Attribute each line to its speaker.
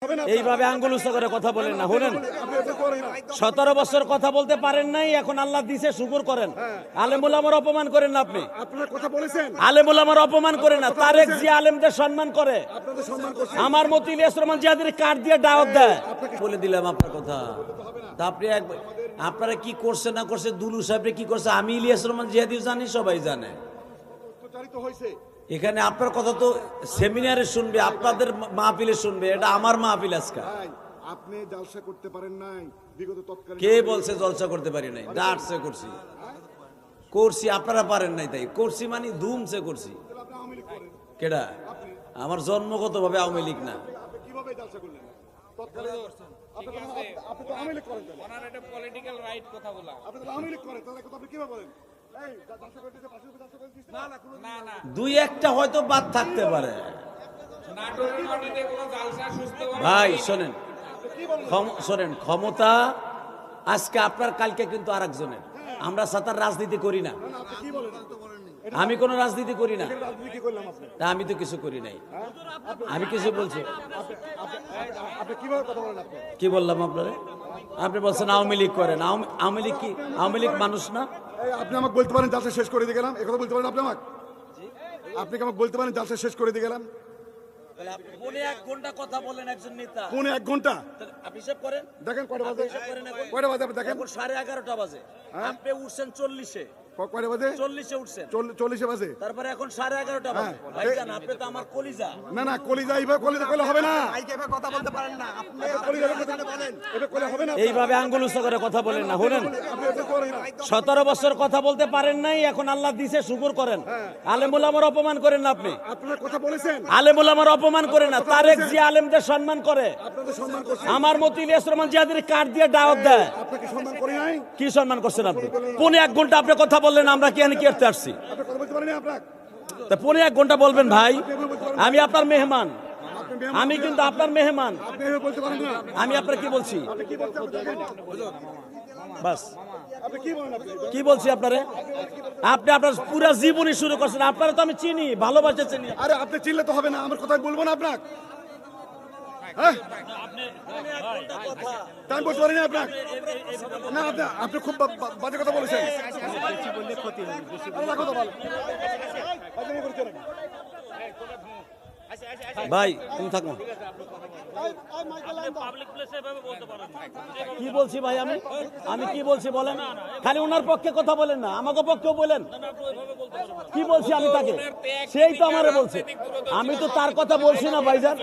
Speaker 1: এইভাবে আঙ্গুল উঁচু করে কথা বলেন না। শুনেন, 17 বছর কথা বলতে পারেন নাই, এখন আল্লাহ দিছে, শুকর করেন। আলেমুল আমার অপমান করেন না আপনি। আলেমুল আমার অপমান করেন না। তারেক জিয়া আলেমদের সম্মান করে, আমার মতো ইলিয়াস রহমান জিয়াদের কার্ড দিয়ে দাওয়াত দেয়। বলে দিলাম আপনার কথা। তা আপনি আপনারা কি করছে না করছে, দুলু সাহেব কি করছে, আমি ইলিয়াস রহমান জিয়াদি জানি, সবাই জানে। এখানে আপনার কথা তো সেমিনারে শুনবে, আপনাদের মাহফিলে শুনবে, এটা আমার মাহফিল আজকে।
Speaker 2: আপনি জলসা করতে পারেন নাই বিগত তৎকালীন।
Speaker 1: কে বলছে জলসা করতে পারি নাই? ডাটসে করছি, করছি, আপনারা পারেন নাই তাই করছি, মানে ধুমসে করছি। কেডা? আমার জন্মগত ভাবে আওয়ামী লীগ না।
Speaker 2: কিভাবে জলসা করলেন তৎকালীন? আপনি তো আওয়ামী লীগ করেন,
Speaker 3: ওনার এটা পলিটিক্যাল রাইট কথা বলা।
Speaker 2: আপনি তো আওয়ামী লীগ করেন, তাহলে কথা আপনি কিভাবে বলেন? এই জলসা করতেছে, পাশে জলসা করতেছে না না,
Speaker 1: দুই একটা হয়তো বাদ থাকতে পারে।
Speaker 3: নাটোরের মাটিতে কোনো জালসা সুস্থ
Speaker 1: ভাই শোনেন, শোনেন, ক্ষমতা আজকে আপনার, কালকে কিন্তু আরেকজনের। আমরা সাতার রাজনীতি করি না,
Speaker 2: আপনি কি বলেন?
Speaker 1: আমি কোনো রাজনীতি করি না।
Speaker 2: রাজনীতি কি করলাম আপনি?
Speaker 1: তা আমি তো কিছু করি নাই, আমি কিছু বলছি।
Speaker 2: আপনি কিভাবে কথা বলেন? আপনি
Speaker 1: কি বললাম আপনারে? আপনি বলছেন আওয়ামী লীগ করেন। আওয়ামী লীগ কি? আওয়ামী লীগ মানুষ না?
Speaker 2: এই আপনি আমাকে বলতে পারেন জলসা শেষ করে দিয়ে গেলাম, এই কথা বলতে পারেন আপনি আমাকে? আপনি কি আমাকে বলতে পারেন জলসা শেষ করে দিয়ে গেলাম?
Speaker 1: পৌনে 1 ঘন্টা কথা বলেন একজন নেতা।
Speaker 2: পৌনে 1 ঘন্টা
Speaker 1: আপনি হিসাব করেন,
Speaker 2: দেখেন কয়টা বাজে?
Speaker 1: হিসাব করেন এখন।
Speaker 2: কয়টা বাজে আপনি দেখেন?
Speaker 1: এখন 11:30 বাজে। আপনি উঠছেন 40-এ,
Speaker 2: কয়টা বাজে?
Speaker 1: 40-এ উঠছেন।
Speaker 2: 40 বাজে।
Speaker 1: তারপরে এখন 11:30 বাজে। ভাইজান আপনি তো আমার কলিজা।
Speaker 2: না না, কলিজা এইভাবে কলিজা করলে হবে না।
Speaker 4: কথা বলতে পারেন না আপনি।
Speaker 2: কলিজা বলেন এটা করলে হবে না।
Speaker 1: এইভাবে আঙ্গুল উঁচু করে কথা বলেন না। শুনেন,
Speaker 2: আপনি এটা করেন না।
Speaker 1: 17 বছর কথা বলতে পারেন নাই, এখন আল্লাহ দিছে, শুকর করেন। আলেমুল আমার অপমান করেন না আপনি।
Speaker 2: আপনারা কথা বলেছেন,
Speaker 1: আলেমুল আমার অপমান করেন না। তারেক জিয়া আলেমদের সম্মান করে,
Speaker 2: আপনাদের সম্মান করছি।
Speaker 1: আমার মতো ইলিয়াস রহমান জিয়াদের কার্ড দিয়ে দাওয়াত দেয়।
Speaker 2: আপনাকে সম্মান করি নাই?
Speaker 1: কি সম্মান করছেন আপনি? পৌনে 1 ঘন্টা আপনি কথা বললেন, আমরা কি কি করতে আসছি?
Speaker 2: আপনি কথা বলতে পারেন আপনার?
Speaker 1: তা পৌনে 1 ঘন্টা বলবেন ভাই? আমি আপনার মেহমান, আমি কিন্তু আপনার মেহমান।
Speaker 2: আপনি এভাবে বলতে পারেন না।
Speaker 1: আমি আপনার কি বলছি?
Speaker 2: আপনি কি বলতে আপনি
Speaker 1: বাস
Speaker 2: আপনি কি বলেন? আপনি
Speaker 1: কি বলছি আপনারে? আপনি আপনার পুরো জীবনী শুরু করছেন। আপনারা তো আমি চিনি, ভালোবাসে চিনি।
Speaker 2: আরে আপনি চিনলে তো হবে না, আমার কথা বলবো না আপনাকে। হ্যাঁ তাই বলতে পারি না আপনাকে। না আপনি খুব বাজে কথা বলেছেন। আল্লাহ কথা বল। বাজে করেছেন।
Speaker 1: ভাই তুমি থাকো। কি বলছি ভাই? আমি কি বলছি বলেন? খালি ওনার পক্ষে কথা বলেন না, আমাকে পক্ষেও বলেন। কি বলছি আমি তাকে? সেই তো আমারে বলছে, আমি তো তার কথা বলছি না ভাইজান।